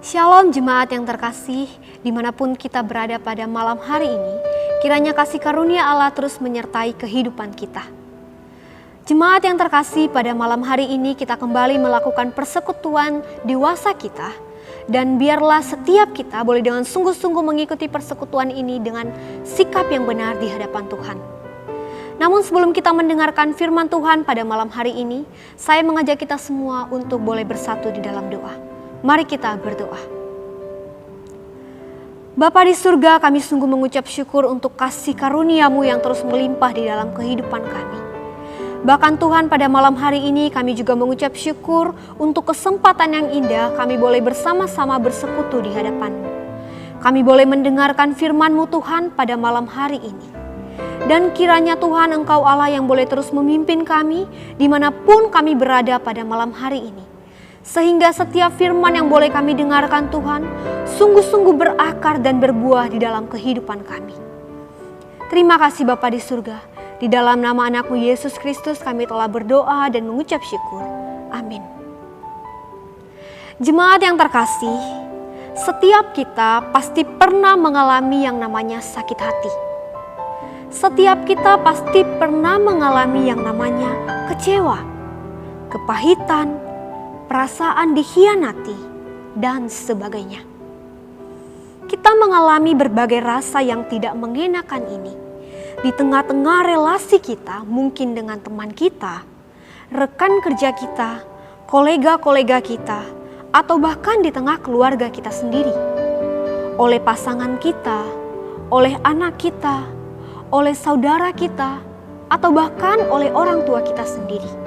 Shalom jemaat yang terkasih, dimanapun kita berada pada malam hari ini, kiranya kasih karunia Allah terus menyertai kehidupan kita. Jemaat yang terkasih, pada malam hari ini kita kembali melakukan persekutuan dewasa kita, dan biarlah setiap kita boleh dengan sungguh-sungguh mengikuti persekutuan ini dengan sikap yang benar di hadapan Tuhan. Namun sebelum kita mendengarkan firman Tuhan pada malam hari ini, saya mengajak kita semua untuk boleh bersatu di dalam doa. Mari kita berdoa. Bapa di surga, kami sungguh mengucap syukur untuk kasih karunia-Mu yang terus melimpah di dalam kehidupan kami. Bahkan Tuhan, pada malam hari ini kami juga mengucap syukur untuk kesempatan yang indah kami boleh bersama-sama bersekutu di hadapan-Mu. Kami boleh mendengarkan firman-Mu Tuhan pada malam hari ini. Dan kiranya Tuhan, Engkau Allah yang boleh terus memimpin kami dimanapun kami berada pada malam hari ini. Sehingga setiap firman yang boleh kami dengarkan Tuhan, sungguh-sungguh berakar dan berbuah di dalam kehidupan kami. Terima kasih Bapa di surga. Di dalam nama anak-Mu Yesus Kristus kami telah berdoa dan mengucap syukur. Amin. Jemaat yang terkasih, setiap kita pasti pernah mengalami yang namanya sakit hati. Setiap kita pasti pernah mengalami yang namanya kecewa, kepahitan, perasaan dikhianati, dan sebagainya. Kita mengalami berbagai rasa yang tidak mengenakan ini di tengah-tengah relasi kita, mungkin dengan teman kita, rekan kerja kita, kolega-kolega kita, atau bahkan di tengah keluarga kita sendiri, oleh pasangan kita, oleh anak kita, oleh saudara kita, atau bahkan oleh orang tua kita sendiri.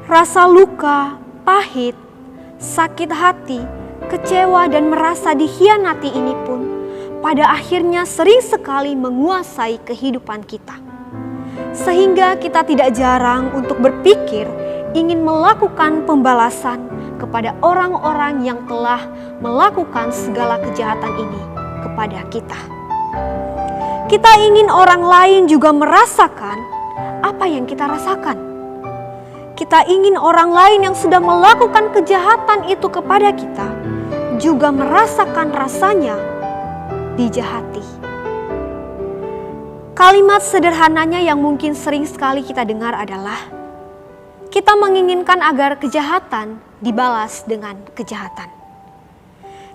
Rasa luka, pahit, sakit hati, kecewa dan merasa dikhianati ini pun pada akhirnya sering sekali menguasai kehidupan kita. Sehingga kita tidak jarang untuk berpikir ingin melakukan pembalasan kepada orang-orang yang telah melakukan segala kejahatan ini kepada kita. Kita ingin orang lain juga merasakan apa yang kita rasakan. Kita ingin orang lain yang sudah melakukan kejahatan itu kepada kita juga merasakan rasanya dijahati. Kalimat sederhananya yang mungkin sering sekali kita dengar adalah kita menginginkan agar kejahatan dibalas dengan kejahatan.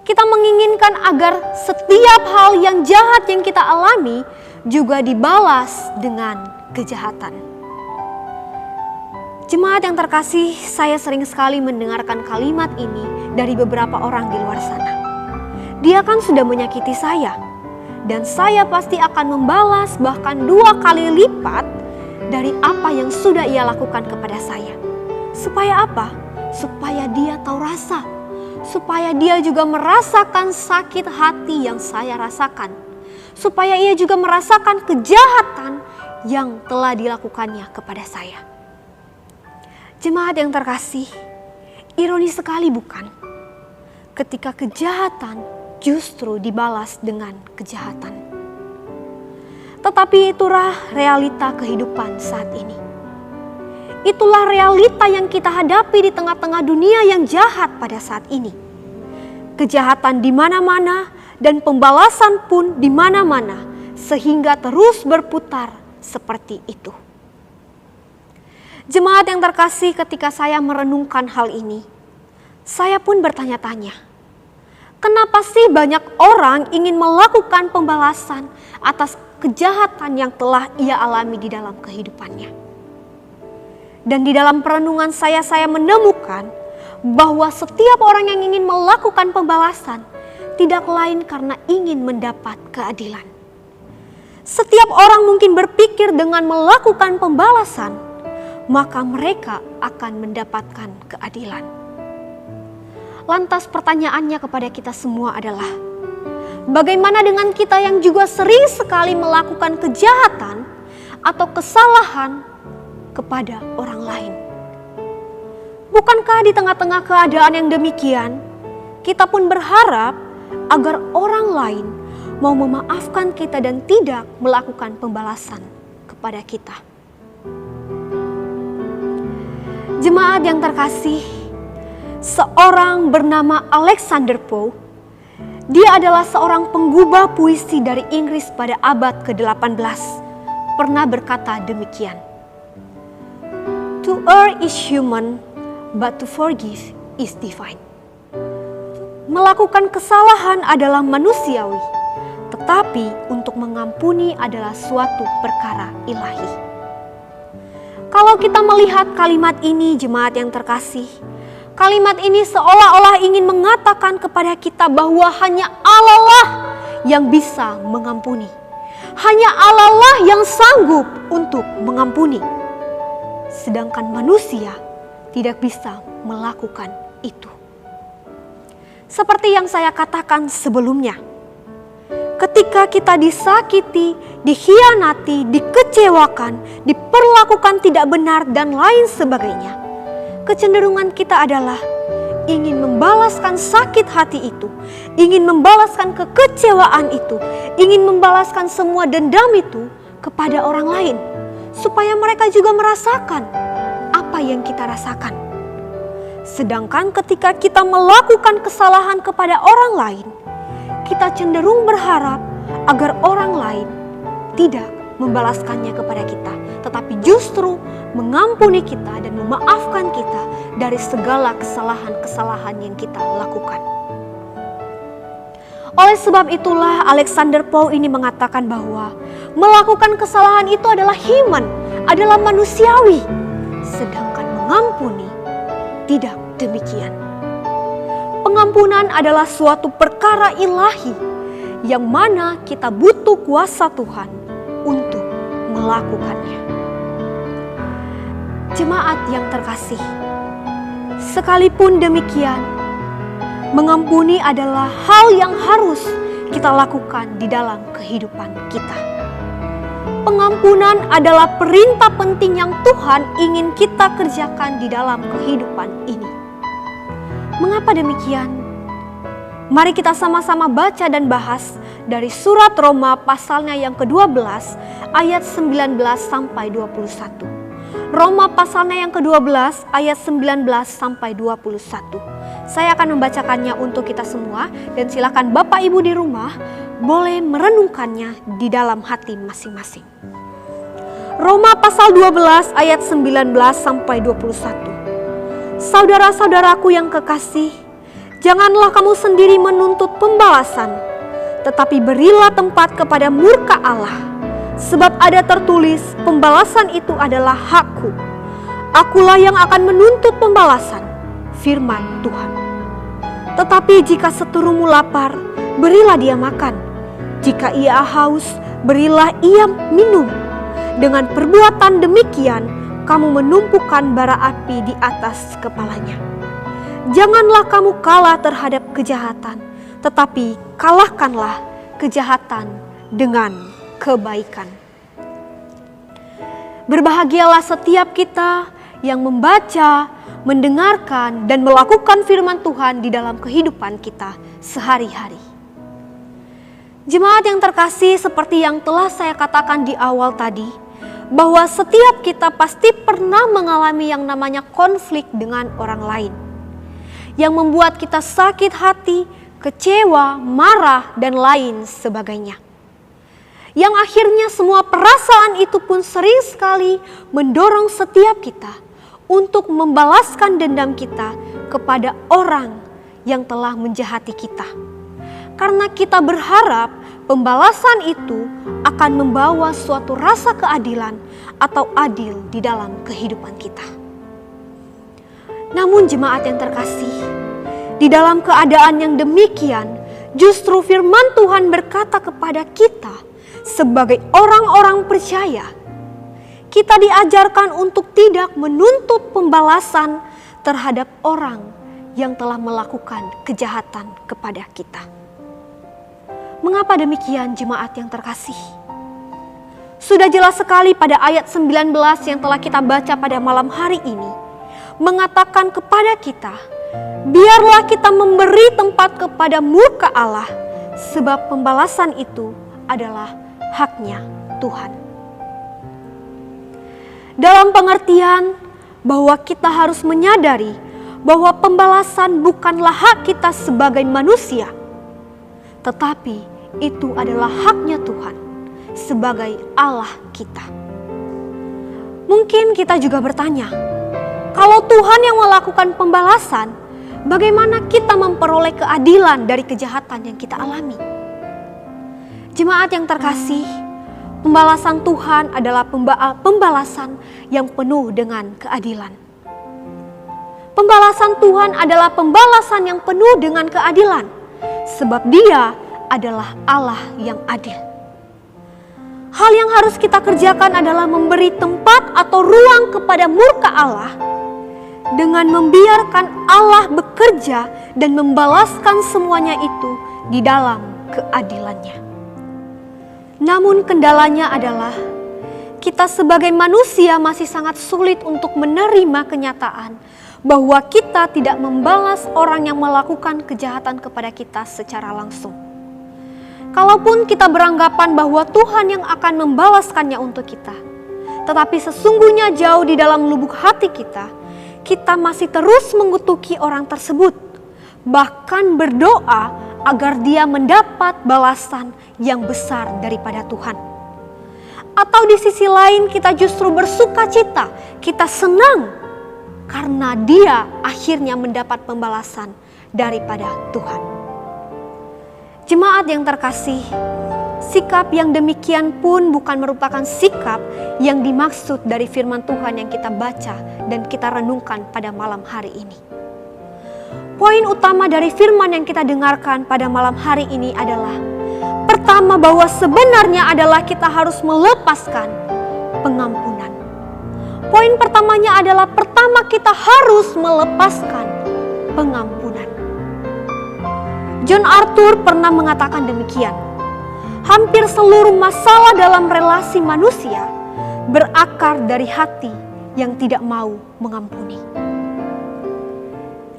Kita menginginkan agar setiap hal yang jahat yang kita alami juga dibalas dengan kejahatan. Jemaat yang terkasih, saya sering sekali mendengarkan kalimat ini dari beberapa orang di luar sana. Dia kan sudah menyakiti saya, dan saya pasti akan membalas bahkan 2 kali lipat dari apa yang sudah ia lakukan kepada saya. Supaya apa? Supaya dia tahu rasa, supaya dia juga merasakan sakit hati yang saya rasakan, supaya ia juga merasakan kejahatan yang telah dilakukannya kepada saya. Jemaat yang terkasih, ironis sekali bukan? Ketika kejahatan justru dibalas dengan kejahatan. Tetapi itulah realita kehidupan saat ini. Itulah realita yang kita hadapi di tengah-tengah dunia yang jahat pada saat ini. Kejahatan di mana-mana dan pembalasan pun di mana-mana, sehingga terus berputar seperti itu. Jemaat yang terkasih, ketika saya merenungkan hal ini, saya pun bertanya-tanya, kenapa sih banyak orang ingin melakukan pembalasan atas kejahatan yang telah ia alami di dalam kehidupannya? Dan di dalam perenungan saya menemukan bahwa setiap orang yang ingin melakukan pembalasan tidak lain karena ingin mendapat keadilan. Setiap orang mungkin berpikir dengan melakukan pembalasan, maka mereka akan mendapatkan keadilan. Lantas pertanyaannya kepada kita semua adalah, bagaimana dengan kita yang juga sering sekali melakukan kejahatan atau kesalahan kepada orang lain? Bukankah di tengah-tengah keadaan yang demikian, kita pun berharap agar orang lain mau memaafkan kita dan tidak melakukan pembalasan kepada kita? Jemaat yang terkasih, seorang bernama Alexander Pope. Dia adalah seorang penggubah puisi dari Inggris pada abad ke-18. Pernah berkata demikian. To err is human, but to forgive is divine. Melakukan kesalahan adalah manusiawi, tetapi untuk mengampuni adalah suatu perkara ilahi. Kalau kita melihat kalimat ini, jemaat yang terkasih, kalimat ini seolah-olah ingin mengatakan kepada kita bahwa hanya Allah lah yang bisa mengampuni. Hanya Allah lah yang sanggup untuk mengampuni. Sedangkan manusia tidak bisa melakukan itu. Seperti yang saya katakan sebelumnya, ketika kita disakiti, dikhianati, dikecewakan, diperlakukan tidak benar dan lain sebagainya, kecenderungan kita adalah ingin membalaskan sakit hati itu, ingin membalaskan kekecewaan itu, ingin membalaskan semua dendam itu kepada orang lain, supaya mereka juga merasakan apa yang kita rasakan. Sedangkan ketika kita melakukan kesalahan kepada orang lain, kita cenderung berharap agar orang lain tidak membalaskannya kepada kita, tetapi justru mengampuni kita dan memaafkan kita dari segala kesalahan-kesalahan yang kita lakukan. Oleh sebab itulah Alexander Pope ini mengatakan bahwa melakukan kesalahan itu adalah human, adalah manusiawi, sedangkan mengampuni tidak demikian. Pengampunan adalah suatu perkara ilahi yang mana kita butuh kuasa Tuhan untuk melakukannya. Jemaat yang terkasih, sekalipun demikian, mengampuni adalah hal yang harus kita lakukan di dalam kehidupan kita. Pengampunan adalah perintah penting yang Tuhan ingin kita kerjakan di dalam kehidupan ini. Mengapa demikian? Mari kita sama-sama baca dan bahas dari surat Roma pasalnya yang ke-12 ayat 19 sampai 21. Roma pasalnya yang ke-12 ayat 19 sampai 21. Saya akan membacakannya untuk kita semua dan silakan Bapak Ibu di rumah boleh merenungkannya di dalam hati masing-masing. Roma pasal 12 ayat 19 sampai 21. Saudara-saudaraku yang kekasih, janganlah kamu sendiri menuntut pembalasan, tetapi berilah tempat kepada murka Allah. Sebab ada tertulis, pembalasan itu adalah hakku. Akulah yang akan menuntut pembalasan, firman Tuhan. Tetapi jika seturumu lapar, berilah dia makan. Jika ia haus, berilah ia minum. Dengan perbuatan demikian, kamu menumpukan bara api di atas kepalanya. Janganlah kamu kalah terhadap kejahatan, tetapi kalahkanlah kejahatan dengan kebaikan. Berbahagialah setiap kita yang membaca, mendengarkan, dan melakukan firman Tuhan di dalam kehidupan kita sehari-hari. Jemaat yang terkasih, seperti yang telah saya katakan di awal tadi, bahwa setiap kita pasti pernah mengalami yang namanya konflik dengan orang lain, yang membuat kita sakit hati, kecewa, marah, dan lain sebagainya. Yang akhirnya semua perasaan itu pun sering sekali mendorong setiap kita untuk membalaskan dendam kita kepada orang yang telah menjahati kita. Karena kita berharap pembalasan itu akan membawa suatu rasa keadilan atau adil di dalam kehidupan kita. Namun jemaat yang terkasih, di dalam keadaan yang demikian, justru firman Tuhan berkata kepada kita sebagai orang-orang percaya, kita diajarkan untuk tidak menuntut pembalasan terhadap orang yang telah melakukan kejahatan kepada kita. Mengapa demikian jemaat yang terkasih? Sudah jelas sekali pada ayat 19 yang telah kita baca pada malam hari ini, mengatakan kepada kita, biarlah kita memberi tempat kepada murka Allah, sebab pembalasan itu adalah haknya Tuhan. Dalam pengertian bahwa kita harus menyadari bahwa pembalasan bukanlah hak kita sebagai manusia, tetapi itu adalah haknya Tuhan sebagai Allah kita. Mungkin kita juga bertanya, kalau Tuhan yang melakukan pembalasan, bagaimana kita memperoleh keadilan dari kejahatan yang kita alami? Jemaat yang terkasih, pembalasan Tuhan adalah pembalasan yang penuh dengan keadilan. Pembalasan Tuhan adalah pembalasan yang penuh dengan keadilan, sebab Dia adalah Allah yang adil. Hal yang harus kita kerjakan adalah memberi tempat atau ruang kepada murka Allah dengan membiarkan Allah bekerja dan membalaskan semuanya itu di dalam keadilannya. Namun kendalanya adalah kita sebagai manusia masih sangat sulit untuk menerima kenyataan bahwa kita tidak membalas orang yang melakukan kejahatan kepada kita secara langsung. Kalaupun kita beranggapan bahwa Tuhan yang akan membalaskannya untuk kita, tetapi sesungguhnya jauh di dalam lubuk hati kita masih terus mengutuki orang tersebut, bahkan berdoa agar dia mendapat balasan yang besar daripada Tuhan. Atau di sisi lain kita justru bersuka cita, kita senang karena dia akhirnya mendapat pembalasan daripada Tuhan. Jemaat yang terkasih, sikap yang demikian pun bukan merupakan sikap yang dimaksud dari firman Tuhan yang kita baca dan kita renungkan pada malam hari ini. Poin utama dari firman yang kita dengarkan pada malam hari ini adalah pertama, bahwa sebenarnya adalah kita harus melepaskan pengampunan. Poin pertamanya adalah pertama kita harus melepaskan pengampunan. John Arthur pernah mengatakan demikian, hampir seluruh masalah dalam relasi manusia berakar dari hati yang tidak mau mengampuni.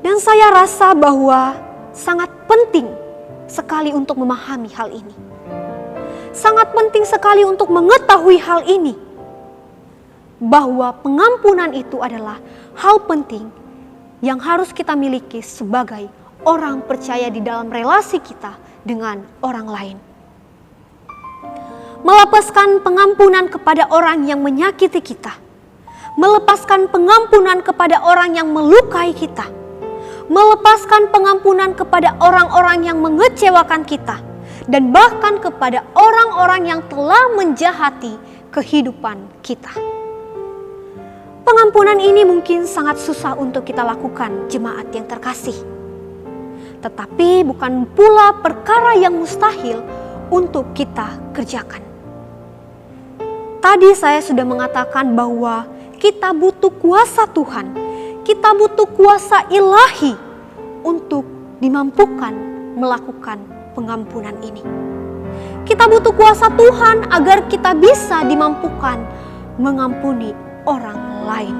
Dan saya rasa bahwa sangat penting sekali untuk memahami hal ini. Sangat penting sekali untuk mengetahui hal ini, bahwa pengampunan itu adalah hal penting yang harus kita miliki sebagai orang percaya di dalam relasi kita dengan orang lain. Melepaskan pengampunan kepada orang yang menyakiti kita, melepaskan pengampunan kepada orang yang melukai kita, melepaskan pengampunan kepada orang-orang yang mengecewakan kita, dan bahkan kepada orang-orang yang telah menjahati kehidupan kita. Pengampunan ini mungkin sangat susah untuk kita lakukan, jemaat yang terkasih. Tetapi bukan pula perkara yang mustahil untuk kita kerjakan. Tadi saya sudah mengatakan bahwa kita butuh kuasa Tuhan, kita butuh kuasa ilahi untuk dimampukan melakukan pengampunan ini. Kita butuh kuasa Tuhan agar kita bisa dimampukan mengampuni orang lain.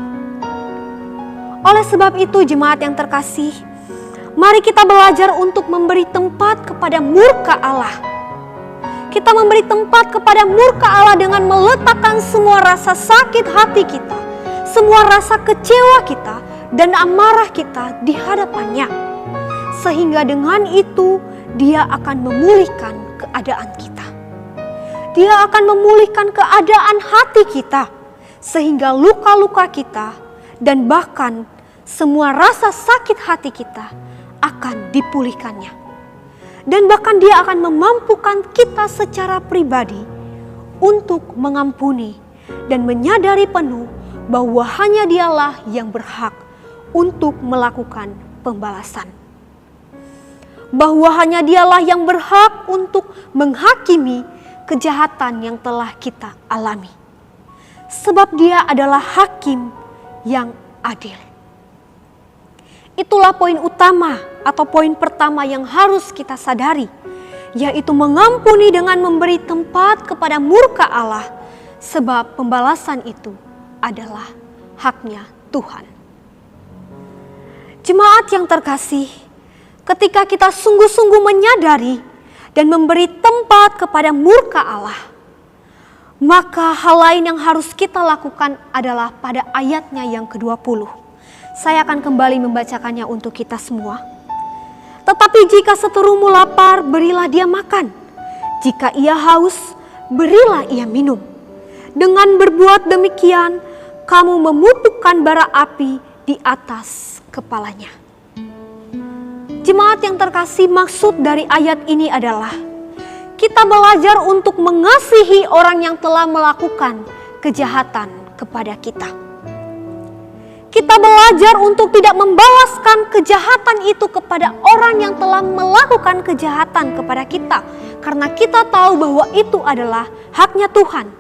Oleh sebab itu, jemaat yang terkasih, mari kita belajar untuk memberi tempat kepada murka Allah. Kita memberi tempat kepada murka Allah dengan meletakkan semua rasa sakit hati kita, semua rasa kecewa kita, dan amarah kita di hadapannya. Sehingga dengan itu Dia akan memulihkan keadaan kita. Dia akan memulihkan keadaan hati kita, sehingga luka-luka kita dan bahkan semua rasa sakit hati kita akan dipulihkannya. Dan bahkan Dia akan memampukan kita secara pribadi untuk mengampuni dan menyadari penuh bahwa hanya Dialah yang berhak untuk melakukan pembalasan. Bahwa hanya Dialah yang berhak untuk menghakimi kejahatan yang telah kita alami. Sebab Dia adalah hakim yang adil. Itulah poin utama atau poin pertama yang harus kita sadari, yaitu mengampuni dengan memberi tempat kepada murka Allah, sebab pembalasan itu adalah haknya Tuhan. Jemaat yang terkasih, ketika kita sungguh-sungguh menyadari dan memberi tempat kepada murka Allah, maka hal lain yang harus kita lakukan adalah pada ayatnya yang ke-20. Saya akan kembali membacakannya untuk kita semua. Tetapi jika seterumu lapar, berilah dia makan. Jika ia haus, berilah ia minum. Dengan berbuat demikian, kamu memupukkan bara api di atas kepalanya. Jemaat yang terkasih, maksud dari ayat ini adalah kita belajar untuk mengasihi orang yang telah melakukan kejahatan kepada kita. Kita belajar untuk tidak membalaskan kejahatan itu kepada orang yang telah melakukan kejahatan kepada kita, karena kita tahu bahwa itu adalah haknya Tuhan.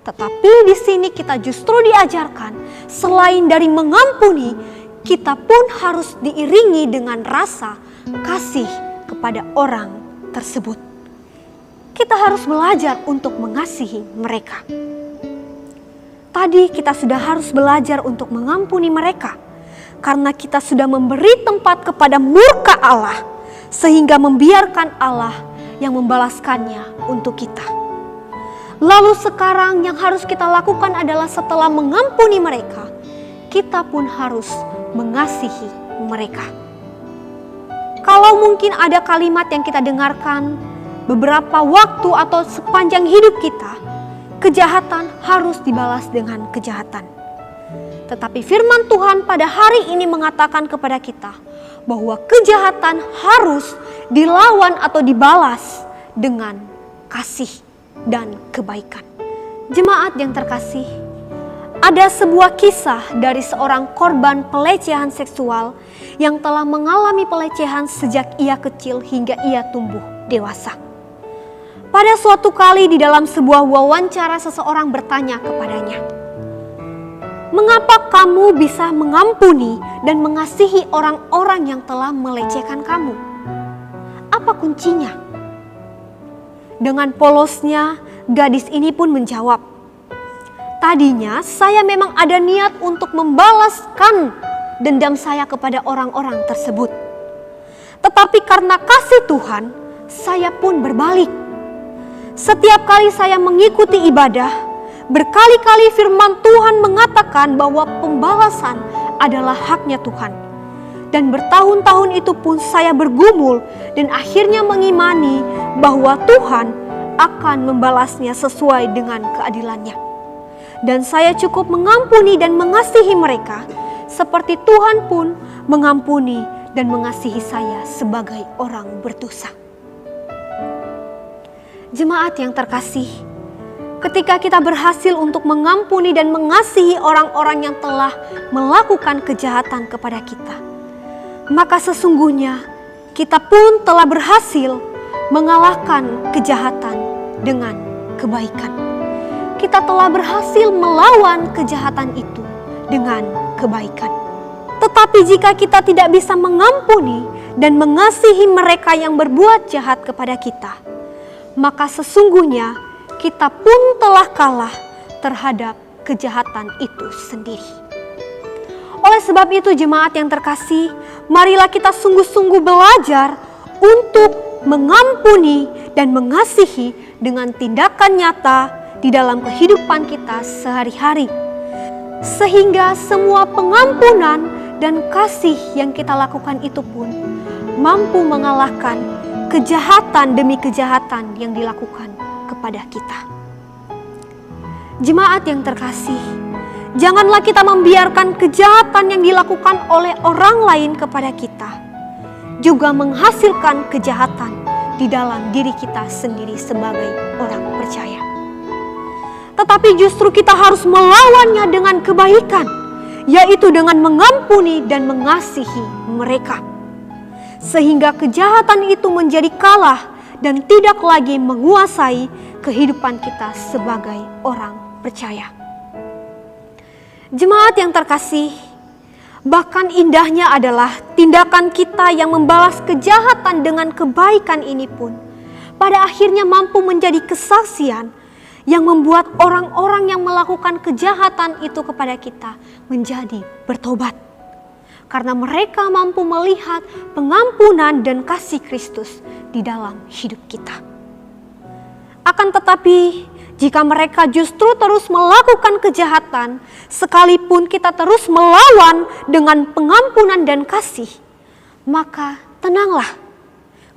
Tetapi di sini kita justru diajarkan, selain dari mengampuni, kita pun harus diiringi dengan rasa kasih kepada orang tersebut. Kita harus belajar untuk mengasihi mereka. Tadi kita sudah harus belajar untuk mengampuni mereka, karena kita sudah memberi tempat kepada murka Allah, sehingga membiarkan Allah yang membalaskannya untuk kita. Lalu sekarang yang harus kita lakukan adalah setelah mengampuni mereka, kita pun harus mengasihi mereka. Kalau mungkin ada kalimat yang kita dengarkan beberapa waktu atau sepanjang hidup kita, kejahatan harus dibalas dengan kejahatan. Tetapi firman Tuhan pada hari ini mengatakan kepada kita bahwa kejahatan harus dilawan atau dibalas dengan kasih dan kebaikan. Jemaat yang terkasih, ada sebuah kisah dari seorang korban pelecehan seksual yang telah mengalami pelecehan sejak ia kecil hingga ia tumbuh dewasa. Pada suatu kali di dalam sebuah wawancara, seseorang bertanya kepadanya, "Mengapa kamu bisa mengampuni dan mengasihi orang-orang yang telah melecehkan kamu? Apa kuncinya?" Dengan polosnya, gadis ini pun menjawab, "Tadinya saya memang ada niat untuk membalaskan dendam saya kepada orang-orang tersebut. Tetapi karena kasih Tuhan, saya pun berbalik. Setiap kali saya mengikuti ibadah, berkali-kali firman Tuhan mengatakan bahwa pembalasan adalah haknya Tuhan. Dan bertahun-tahun itu pun saya bergumul dan akhirnya mengimani bahwa Tuhan akan membalasnya sesuai dengan keadilannya. Dan saya cukup mengampuni dan mengasihi mereka, seperti Tuhan pun mengampuni dan mengasihi saya sebagai orang berdosa." Jemaat yang terkasih, ketika kita berhasil untuk mengampuni dan mengasihi orang-orang yang telah melakukan kejahatan kepada kita, maka sesungguhnya kita pun telah berhasil mengalahkan kejahatan dengan kebaikan. Kita telah berhasil melawan kejahatan itu dengan kebaikan. Tetapi jika kita tidak bisa mengampuni dan mengasihi mereka yang berbuat jahat kepada kita, maka sesungguhnya kita pun telah kalah terhadap kejahatan itu sendiri. Oleh sebab itu jemaat yang terkasih, marilah kita sungguh-sungguh belajar untuk mengampuni dan mengasihi dengan tindakan nyata di dalam kehidupan kita sehari-hari. Sehingga semua pengampunan dan kasih yang kita lakukan itu pun mampu mengalahkan kejahatan demi kejahatan yang dilakukan kepada kita. Jemaat yang terkasih, janganlah kita membiarkan kejahatan yang dilakukan oleh orang lain kepada kita juga menghasilkan kejahatan di dalam diri kita sendiri sebagai orang percaya. Tetapi justru kita harus melawannya dengan kebaikan, yaitu dengan mengampuni dan mengasihi mereka. Sehingga kejahatan itu menjadi kalah dan tidak lagi menguasai kehidupan kita sebagai orang percaya. Jemaat yang terkasih, bahkan indahnya adalah tindakan kita yang membalas kejahatan dengan kebaikan ini pun pada akhirnya mampu menjadi kesaksian yang membuat orang-orang yang melakukan kejahatan itu kepada kita menjadi bertobat. Karena mereka mampu melihat pengampunan dan kasih Kristus di dalam hidup kita. Akan tetapi, Jika mereka justru terus melakukan kejahatan, sekalipun kita terus melawan dengan pengampunan dan kasih, maka tenanglah,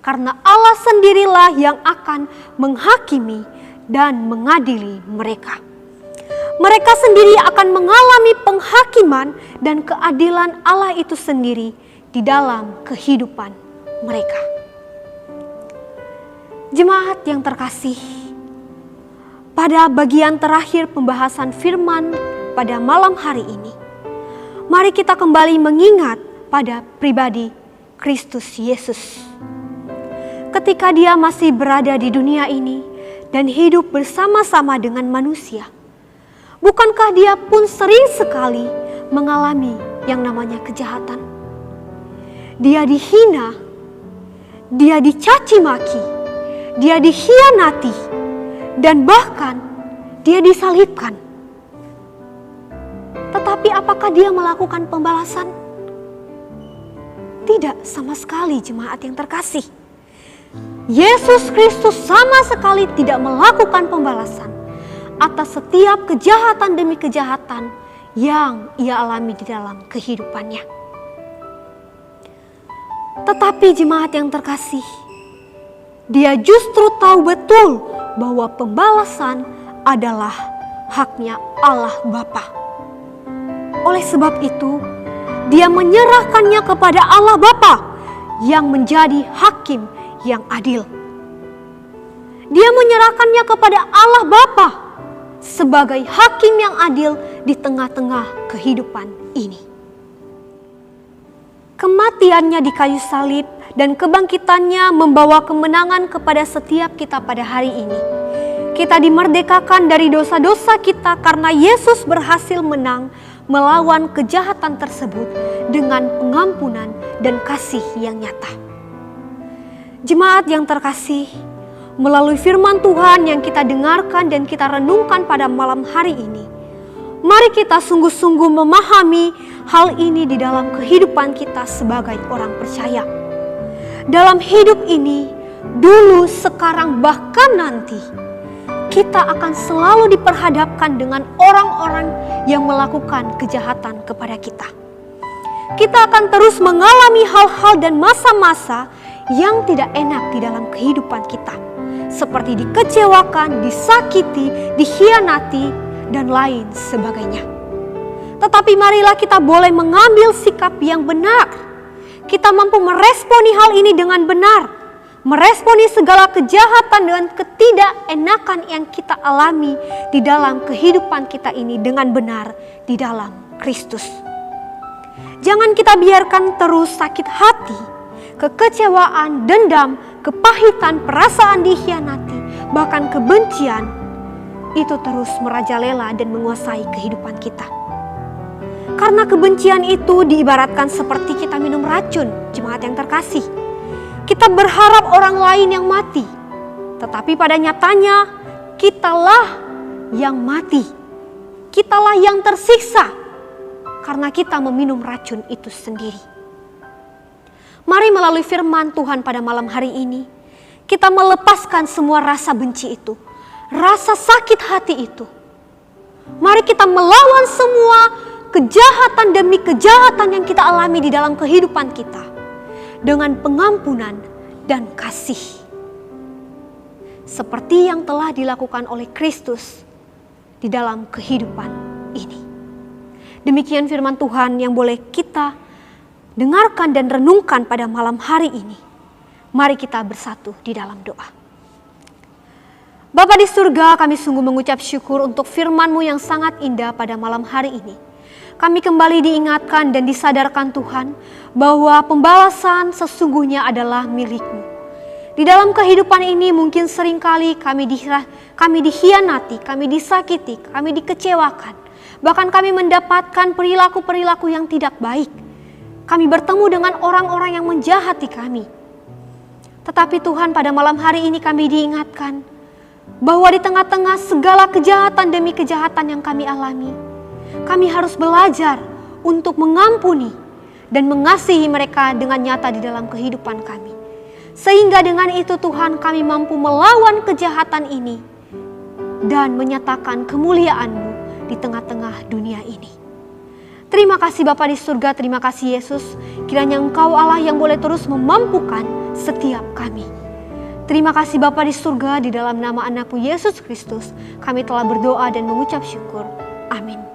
karena Allah sendirilah yang akan menghakimi dan mengadili mereka. Mereka sendiri akan mengalami penghakiman dan keadilan Allah itu sendiri di dalam kehidupan mereka. Jemaat yang terkasih, pada bagian terakhir pembahasan firman pada malam hari ini, mari kita kembali mengingat pada pribadi Kristus Yesus. Ketika dia masih berada di dunia ini dan hidup bersama-sama dengan manusia, bukankah dia pun sering sekali mengalami yang namanya kejahatan? Dia dihina, dia dicaci maki, dia dikhianati, dan bahkan dia disalibkan. Tetapi apakah dia melakukan pembalasan? Tidak sama sekali, jemaat yang terkasih. Yesus Kristus sama sekali tidak melakukan pembalasan atas setiap kejahatan demi kejahatan yang ia alami di dalam kehidupannya. Tetapi jemaat yang terkasih, dia justru tahu betul bahwa pembalasan adalah haknya Allah Bapa. Oleh sebab itu, dia menyerahkannya kepada Allah Bapa yang menjadi hakim yang adil. Dia menyerahkannya kepada Allah Bapa sebagai hakim yang adil di tengah-tengah kehidupan ini. Kematiannya di kayu salib dan kebangkitannya membawa kemenangan kepada setiap kita pada hari ini. Kita dimerdekakan dari dosa-dosa kita karena Yesus berhasil menang melawan kejahatan tersebut dengan pengampunan dan kasih yang nyata. Jemaat yang terkasih, melalui firman Tuhan yang kita dengarkan dan kita renungkan pada malam hari ini, mari kita sungguh-sungguh memahami hal ini di dalam kehidupan kita sebagai orang percaya. Dalam hidup ini, dulu, sekarang, bahkan nanti, kita akan selalu diperhadapkan dengan orang-orang yang melakukan kejahatan kepada kita. Kita akan terus mengalami hal-hal dan masa-masa yang tidak enak di dalam kehidupan kita, seperti dikecewakan, disakiti, dikhianati, dan lain sebagainya. Tetapi marilah kita boleh mengambil sikap yang benar. Kita mampu meresponi hal ini dengan benar, meresponi segala kejahatan dan ketidakenakan yang kita alami di dalam kehidupan kita ini dengan benar di dalam Kristus. Jangan kita biarkan terus sakit hati, kekecewaan, dendam, kepahitan, perasaan dikhianati, bahkan kebencian itu terus merajalela dan menguasai kehidupan kita. Karena kebencian itu diibaratkan seperti kita minum racun, jemaat yang terkasih. Kita berharap orang lain yang mati, tetapi pada nyatanya kitalah yang mati. Kitalah yang tersiksa karena kita meminum racun itu sendiri. Mari melalui firman Tuhan pada malam hari ini, kita melepaskan semua rasa benci itu, rasa sakit hati itu. Mari kita melawan semua kejahatan demi kejahatan yang kita alami di dalam kehidupan kita dengan pengampunan dan kasih. Seperti yang telah dilakukan oleh Kristus di dalam kehidupan ini. Demikian firman Tuhan yang boleh kita dengarkan dan renungkan pada malam hari ini. Mari kita bersatu di dalam doa. Bapa di surga, kami sungguh mengucap syukur untuk firman-Mu yang sangat indah pada malam hari ini. Kami kembali diingatkan dan disadarkan Tuhan bahwa pembalasan sesungguhnya adalah milik-Mu. Di dalam kehidupan ini mungkin seringkali kami dikhianati, kami disakiti, kami dikecewakan. Bahkan kami mendapatkan perilaku-perilaku yang tidak baik. Kami bertemu dengan orang-orang yang menjahati kami. Tetapi Tuhan, pada malam hari ini kami diingatkan bahwa di tengah-tengah segala kejahatan demi kejahatan yang kami alami, kami harus belajar untuk mengampuni dan mengasihi mereka dengan nyata di dalam kehidupan kami. Sehingga dengan itu Tuhan, kami mampu melawan kejahatan ini dan menyatakan kemuliaan-Mu di tengah-tengah dunia ini. Terima kasih Bapa di surga, terima kasih Yesus. Kiranya Engkau Allah yang boleh terus memampukan setiap kami. Terima kasih Bapa di surga, di dalam nama anak-Mu Yesus Kristus, kami telah berdoa dan mengucap syukur. Amin.